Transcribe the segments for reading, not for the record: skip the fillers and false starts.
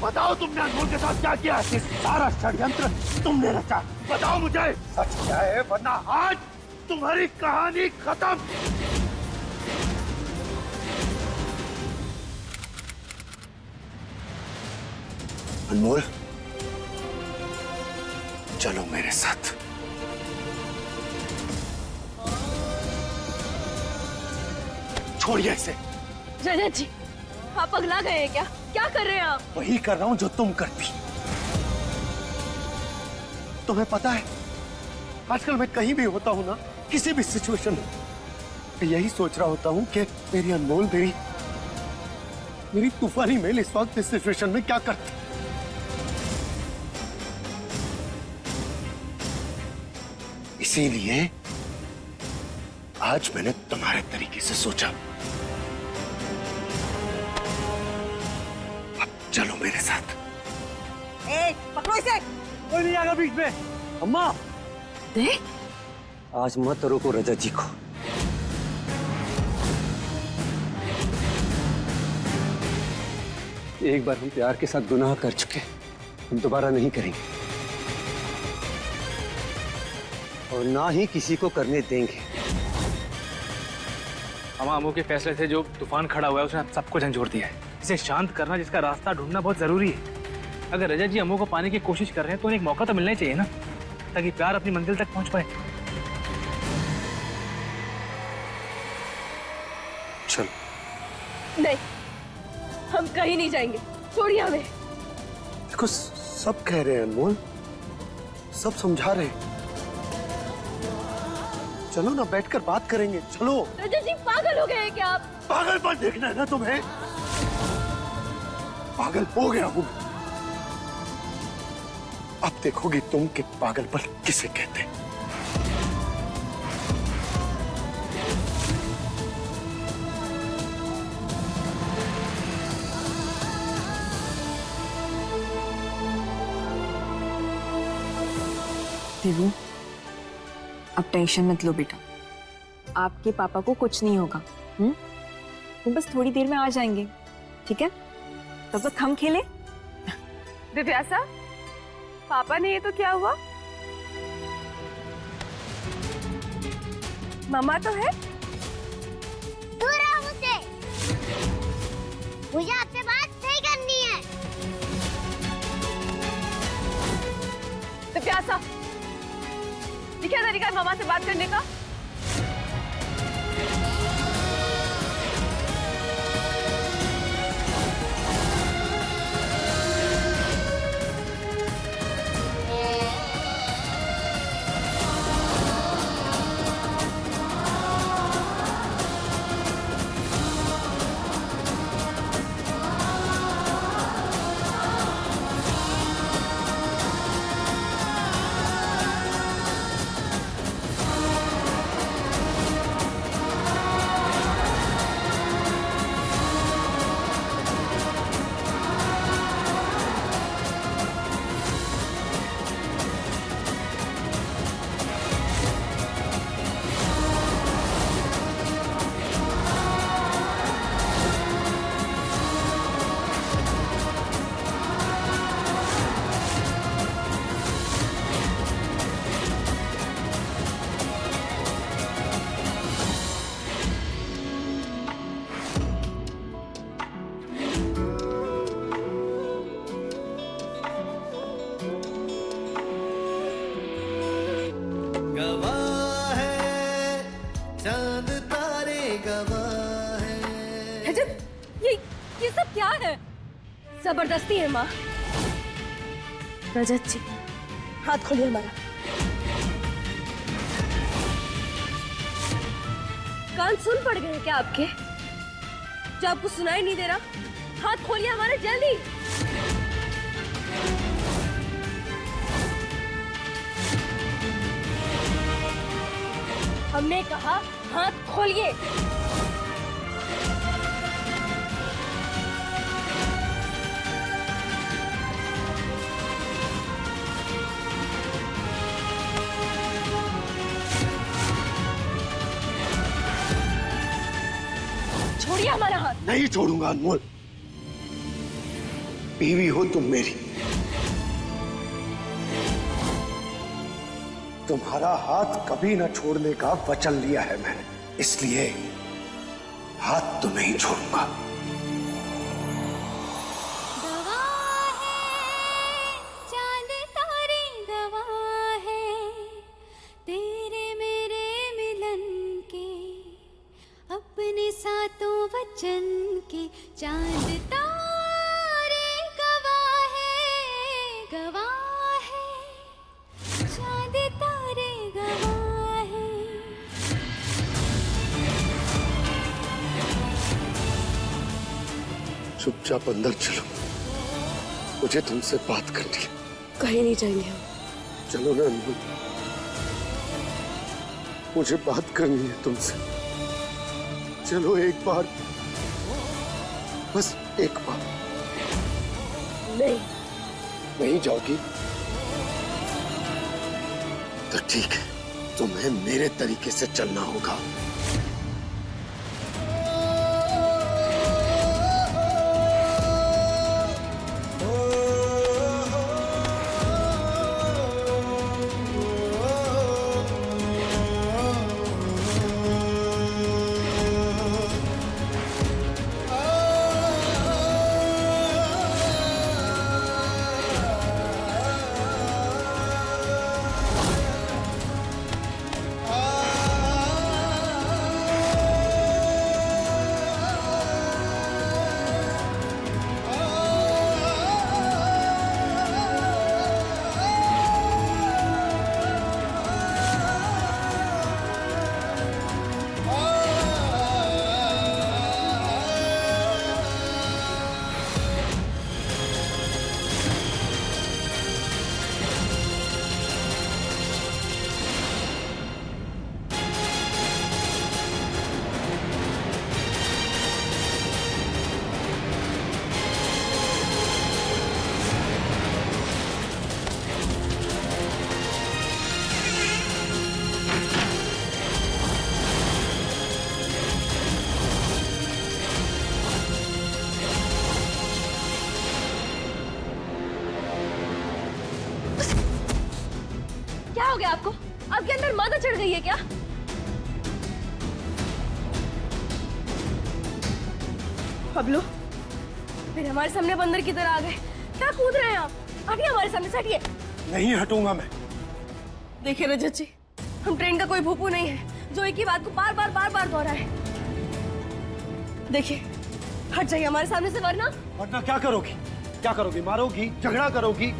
बताओ तुमने अनमोल के साथ क्या किया? ये सारा षड्यंत्र तुमने रचा। बताओ मुझे सच क्या है, वरना आज तुम्हारी कहानी खत्म। अनमोल, चलो मेरे साथ। छोड़िए इसे। रजत जी, आप पगला गए हैं क्या? क्या कर रहे हैं आप? वही कर रहा हूं जो तुम करती। तुम्हें पता है, आजकल मैं कहीं भी होता हूं ना, किसी भी सिचुएशन में, मैं यही सोच रहा होता हूं कि मेरी अनमोल, मेरी तूफानी मेल इस वक्त इस सिचुएशन में क्या करती। इसीलिए आज मैंने तुम्हारे तरीके से सोचा। चलो मेरे साथ। पकड़ो इसे। कोई नहीं आएगा बीच में। अम्मा देख, आज मत रोको रजत जी को। एक बार हम प्यार के साथ गुनाह कर चुके, हम दोबारा नहीं करेंगे और ना ही किसी को करने देंगे। अम्मू के फैसले से जो तूफान खड़ा हुआ है उसने सबको झंझोड़ दिया है। इसे शांत करना, जिसका रास्ता ढूंढना बहुत जरूरी है। अगर रजत जी अम्मू को पाने की कोशिश कर रहे हैं तो उन्हें एक मौका तो मिलना ही चाहिए ना, ताकि प्यार अपनी मंजिल तक पहुंच पाए। चलो। नहीं, हम कहीं नहीं जाएंगे। छोड़िए हमें। देखो, सब कह रहे हैं अनमोल, सब समझा रहे हैं। चलो ना, बैठकर बात करेंगे। चलो। रजत जी, पागल हो गए हैं क्या आप? पागलपन देखना है ना तुम्हें? पागल हो गया हूं। अब देखोगी तुम कि पागलपन किसे कहते हैं। देवू, अब टेंशन मत लो बेटा, आपके पापा को कुछ नहीं होगा। वो बस थोड़ी देर में आ जाएंगे, ठीक है? तब तक हम खेलें। दिव्यासा, पापा ने ये तो क्या हुआ? मम्मा तो है। दूर रहो मुझसे, मुझे आपसे बात नहीं करनी है। दिव्यासा, ये क्या तरीका है मामा से बात करने का? ये सब क्या है? जबरदस्ती है माँ। रजत जी, हाथ खोलिए हमारा। कान सुन पड़ गए क्या आपके? जो आपको सुनाई नहीं दे रहा? हाथ खोलिए हमारे जल्दी। हमने कहा हाथ खोलिए। नहीं छोड़ूंगा अनमोल। बीवी हो तुम मेरी, तुम्हारा हाथ कभी न छोड़ने का वचन लिया है मैंने, इसलिए हाथ तो नहीं छोड़ूंगा। चांद तारे गवाह है तेरे मेरे मिलन के, अपने सातों वचन के। चांद तारे गवाह है, चांद तारे गवाह है। चुपचाप अंदर चलो, मुझे तुमसे बात करनी है। कहीं नहीं जाएंगे हम। चलो ना अनमोल, मुझे बात करनी है तुमसे। चलो एक बार, बस एक बार। नहीं, नहीं जाओगी तो ठीक है, तुम्हें मेरे तरीके से चलना होगा। क्या हो गया आपको? आपके अंदर माता चढ़ गई है क्या? बबलू, फिर हमारे सामने बंदर की तरह आ गए। क्या कूद रहे हैं आप? हटिए हमारे सामने से, हटिए। नहीं हटूंगा मैं। देखिए रजत जी, हम ट्रेन का कोई भूपू नहीं है जो एक ही बात को बार बार दोहराए। देखिए, हट जाइए हमारे सामने से, वरना वरना क्या करोगी? क्या करोगी? मारोगी? झगड़ा करोगी?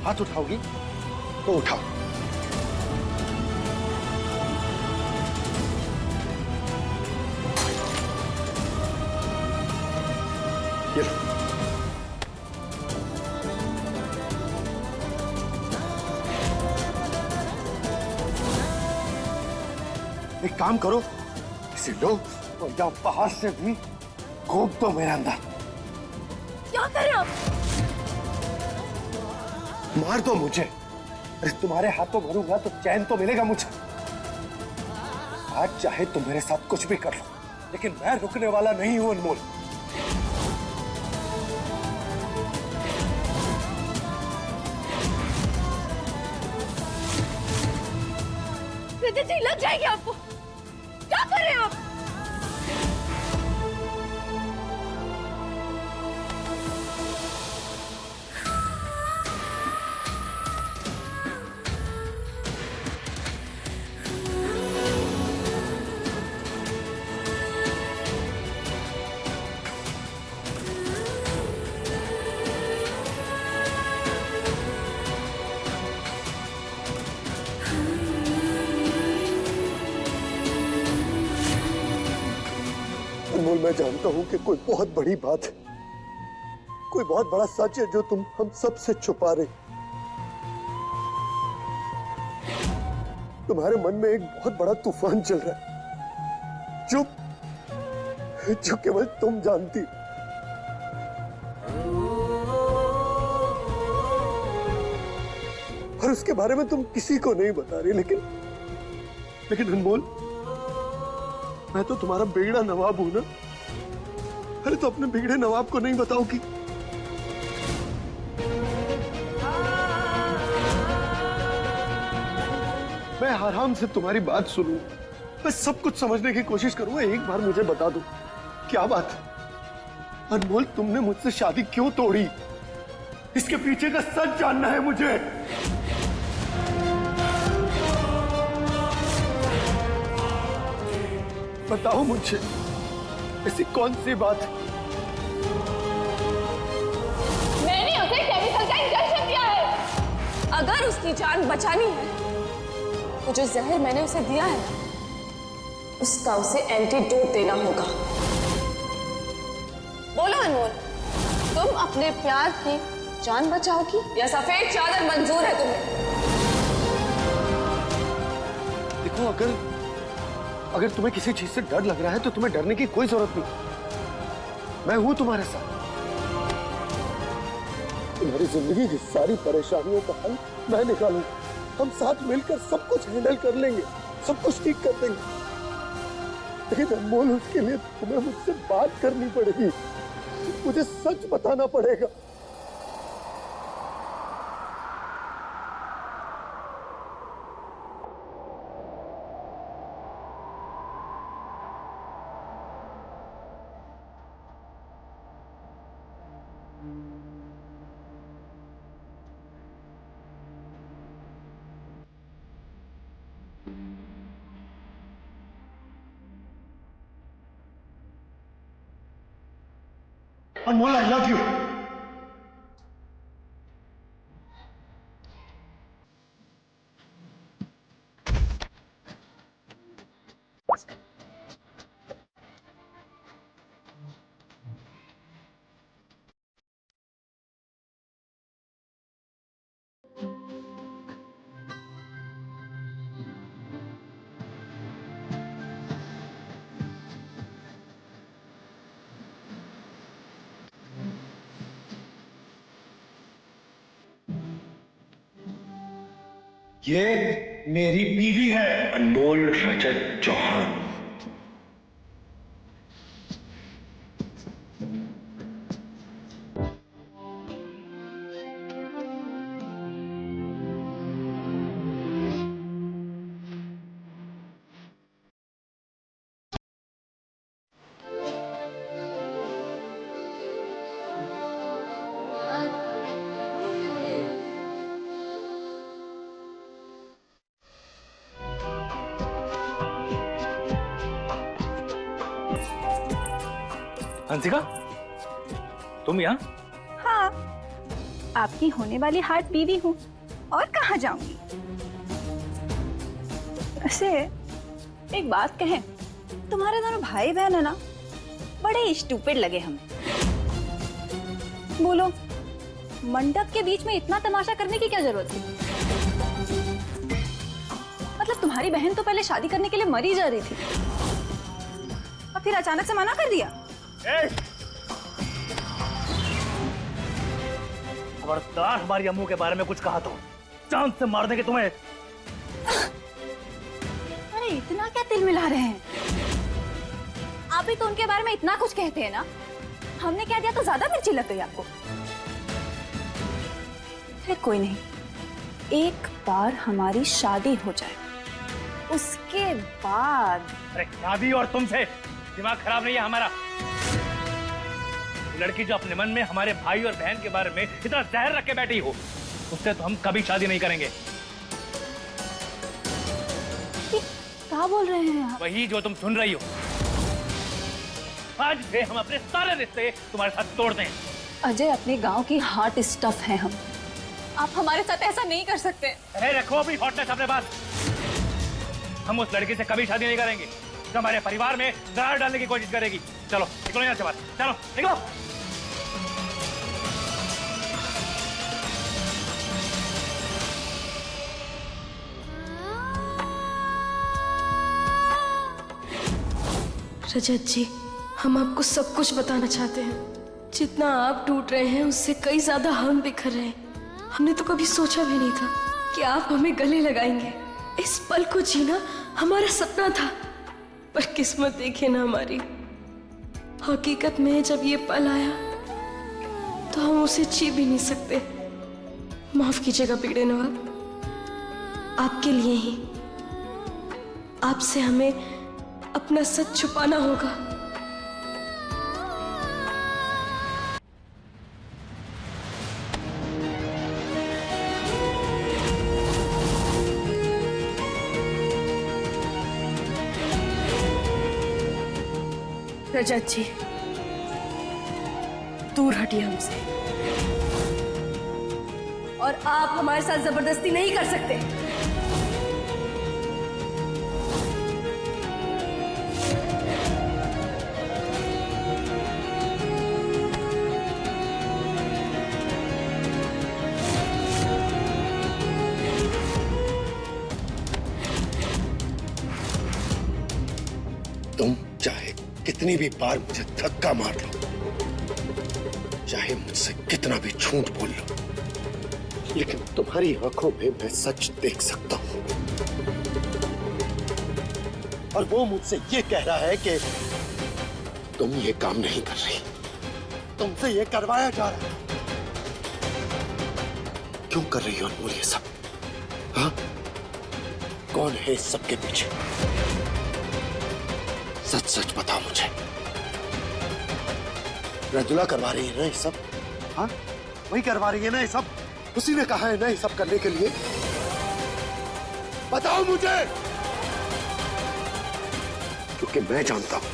हाथ उठाओगी तो उठाओ। ये लो। एक काम करो, इसे लो और जाओ बाहर से भी घोप दो मेरे अंदर। क्या कर रहे हैं आप? मार दो मुझे। अरे तुम्हारे हाथों मरूंगा तो चैन तो मिलेगा मुझे। आज चाहे तुम मेरे साथ कुछ भी कर लो, लेकिन मैं रुकने वाला नहीं हूं अनमोल। रजत जी, लग जाएगी आपको। क्या कर रहे हैं आप? अनमोल, मैं जानता हूं कि कोई बहुत बड़ी बात है, कोई बहुत बड़ा सच है जो तुम हम सब से छुपा रहे। तुम्हारे मन में एक बहुत बड़ा तूफान चल रहा है जो केवल तुम जानती हो। और उसके बारे में तुम किसी को नहीं बता रही। लेकिन अनमोल, मैं तो तुम्हारा बिगड़ा नवाब हूं ना। अरे तो अपने बिगड़े नवाब को नहीं बताओगी? मैं आराम से तुम्हारी बात सुनूं, मैं सब कुछ समझने की कोशिश करूंगा। एक बार मुझे बता दो, क्या बात है? अनमोल, तुमने मुझसे शादी क्यों तोड़ी? इसके पीछे का सच जानना है मुझे। बताओ मुझे, ऐसी कौन सी बात है? मैंने उसे केमिकल का इंजेक्शन दिया है। अगर उसकी जान बचानी है तो जो जहर मैंने उसे दिया है उसका उसे एंटीडोट देना होगा। बोलो अनमोल, तुम अपने प्यार की जान बचाओगी या सफेद चादर मंजूर है तुम्हें? देखो, अगर तुम्हें किसी चीज से डर लग रहा है तो तुम्हें डरने की कोई जरूरत नहीं। मैं हूं तुम्हारे साथ। तुम्हारी जिंदगी की सारी परेशानियों का हल मैं निकालूंगा। हम साथ मिलकर सब कुछ हैंडल कर लेंगे, सब कुछ ठीक कर देंगे। लेकिन अनमोल, उसके लिए तुम्हें मुझसे बात करनी पड़ेगी। मुझे सच बताना पड़ेगा। अनमोल, आई लव यू। ये मेरी बीवी है, अनमोल रजत चौहान। हंसिका, तुम यहाँ? हाँ, आपकी होने वाली हार्ट बीवी हूँ, और कहाँ जाऊंगी। वैसे एक बात कहें, तुम्हारे दोनों भाई बहन है ना, बड़े स्टूपिड लगे हमें। बोलो, मंडप के बीच में इतना तमाशा करने की क्या जरूरत थी? मतलब तुम्हारी बहन तो पहले शादी करने के लिए मरी जा रही थी, और फिर अचानक से मना कर दिया। खबरदार हमारी अम्मू के बारे में कुछ कहा तो जान से मार देंगे तुम्हें। अरे इतना क्या तिल मिला रहे हैं? आप ही तो उनके बारे में इतना कुछ कहते हैं ना, हमने कह दिया तो ज्यादा मिर्ची लग गई आपको। फिर कोई नहीं, एक बार हमारी शादी हो जाए, उसके बाद। अरे शादी और तुमसे दिमाग खराब नहीं है हमारा। लड़की जो अपने मन में हमारे भाई और बहन के बारे में इतना जहर रख के बैठी हो, उससे तो हम कभी शादी नहीं करेंगे। क्या बोल रहे हैं आप? वही जो तुम सुन रही हो। आज से हम अपने सारे रिश्ते तुम्हारे साथ तोड़ दें। अजय, अपने गांव की हॉट स्टफ है हम, आप हमारे साथ ऐसा नहीं कर सकते। अरे रखो अपनी हॉटनेस अपने पास। हम उस लड़की से कभी शादी नहीं करेंगे जो हमारे परिवार में दरार डालने की कोशिश करेगी। चलो निकलो यहाँ से बाहर, चलो निकलो। रजत जी, हम आपको सब कुछ बताना चाहते हैं। जितना आप टूट रहे हैं उससे कई ज्यादा हम बिखर रहे हैं। हमने तो कभी सोचा भी नहीं था कि आप हमें गले लगाएंगे। इस पल को जीना हमारा सपना था, पर किस्मत देखे ना हमारी, हकीकत में जब ये पल आया तो हम उसे जी भी नहीं सकते। माफ कीजिएगा बिगड़े नवाब, आपके लिए ही, आपसे हमें अपना सच छुपाना होगा। रजत जी, दूर हटिए हमसे, और आप हमारे साथ जबरदस्ती नहीं कर सकते। तुम चाहे कितनी भी बार मुझे धक्का मार लो, चाहे मुझसे कितना भी झूठ बोल लो, लेकिन तुम्हारी आंखों में मैं सच देख सकता हूं। और वो मुझसे ये कह रहा है कि तुम ये काम नहीं कर रही, तुमसे ये करवाया जा रहा है। क्यों कर रही हो अनमोल ये सब? हाँ, कौन है इस सब के पीछे? सच सच बताओ मुझे। रजुला करवा रही है ना ये सब? हाँ, वही करवा रही है ना ये सब? उसी ने कहा है ना ये सब करने के लिए? बताओ मुझे, क्योंकि मैं जानता हूं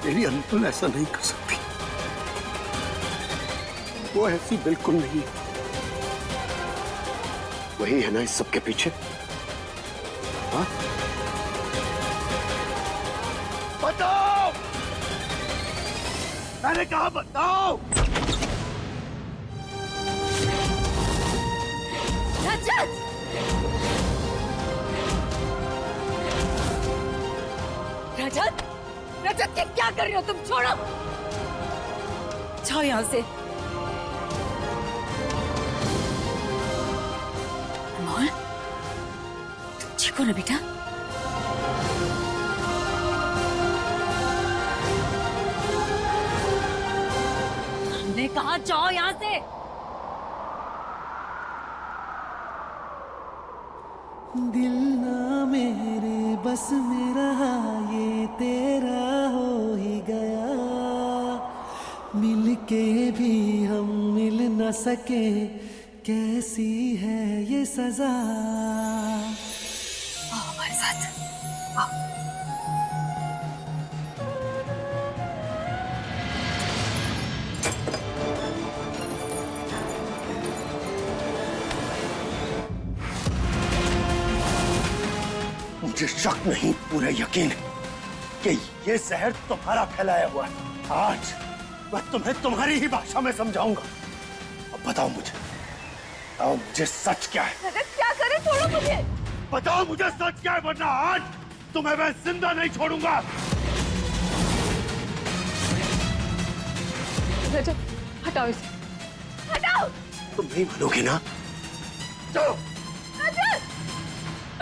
मेरी अनमोल ऐसा नहीं कर सकती। वो ऐसी बिल्कुल नहीं। वही है ना इस सब के पीछे? हाँ, बताओ, मैंने कहा बताओ। रजत! रजत! रजत, ये क्या कर रहे हो तुम? छोड़ो, जाओ यहां से। अनमोल, तुम ठीक हो ना बेटा? हमने कहा जाओ यहां से। दिल ना मेरे बस में रहा, ये तेरा हो ही गया। मिल के भी हम मिल न सके, कैसी है ये सजा। आओ हमारे साथ, आओ। मुझे शक नहीं, पूरा यकीन है कि ये जहर तुम्हारा फैलाया हुआ है। आज मैं तुम्हें तुम्हारी ही भाषा में समझाऊंगा। अब बताओ मुझे सच क्या है? रजत, क्या करे? छोड़ो मुझे। बताओ मुझे सच क्या है, वरना आज तुम्हें मैं जिंदा नहीं छोड़ूंगा। रजत, हटाओ इसे, हटाओ। तुम नहीं मानोगे ना? चलो। रजत!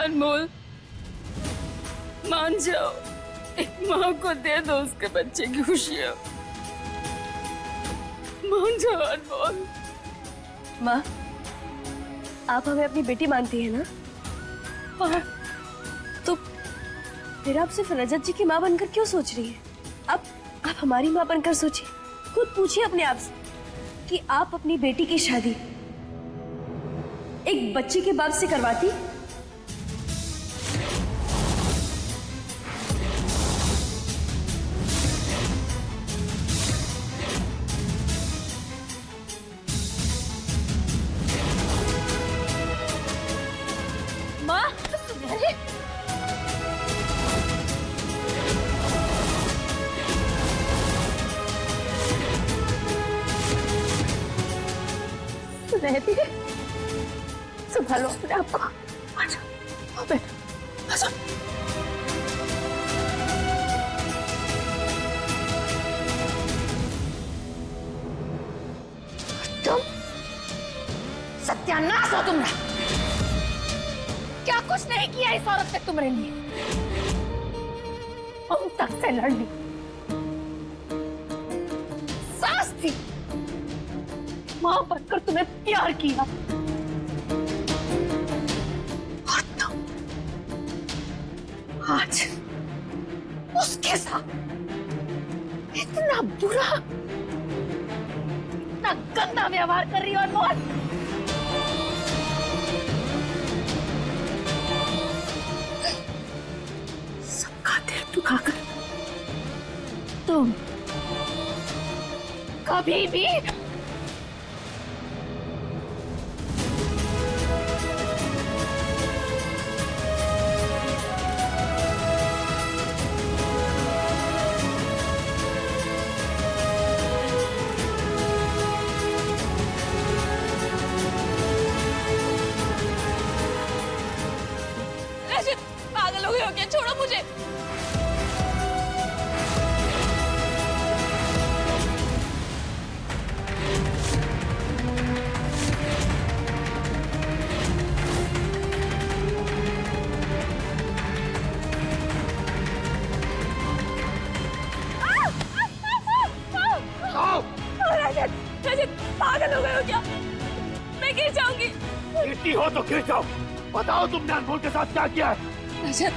अनमोल, मान जाओ, एक माँ को दे दो उसके बच्चे की खुशियाँ। मान जाओ अनमोल। माँ, आप हमें अपनी बेटी मानती है ना? हाँ। तो फिर आप सिर्फ रजत जी की माँ बनकर क्यों सोच रही है? आप हमारी माँ बनकर सोचिए। खुद पूछिए अपने आप से कि आप अपनी बेटी की शादी एक बच्चे के बाप से करवाती? माँ, अरे रहती है, संभालो अपने आप को। आ जाओ बेटा, आ जाओ। तुम सत्यानाश हो तुम्हारा। क्या कुछ नहीं किया इस औरत ने तुम्हारे लिए। हम तक से लड़ ली। सास थी, मां बनकर तुम्हें प्यार किया, और तुम आज उसके साथ इतना बुरा, इतना गंदा व्यवहार कर रही हो अनमोल। सबका दिल दुखाकर तुम कभी भी पागल हो गए हो क्या? छोड़ो मुझे। रजत, रजत, पागल हो गए हो क्या? मैं गिर जाऊंगी। गिरती हो तो गिर जाओ। बताओ तुमने अनमोल के साथ क्या किया है? रजत,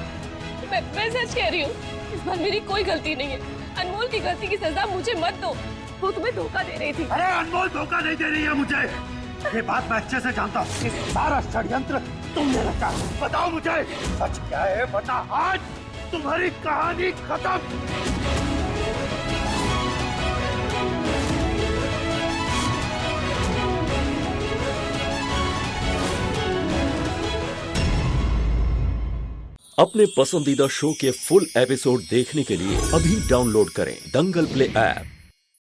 मैं सच कह रही हूँ, इस बार मेरी कोई गलती नहीं है। अनमोल की गलती की सजा मुझे मत दो। वो तुम्हें धोखा दे रही थी। अरे अनमोल धोखा नहीं दे रही है मुझे। ये बात मैं अच्छे से जानता हूँ। ये सारा षड्यंत्र तुमने रचा। बताओ मुझे सच क्या है, वरना आज तुम्हारी कहानी खत्म। अपने पसंदीदा शो के फुल एपिसोड देखने के लिए अभी डाउनलोड करें दंगल प्ले ऐप।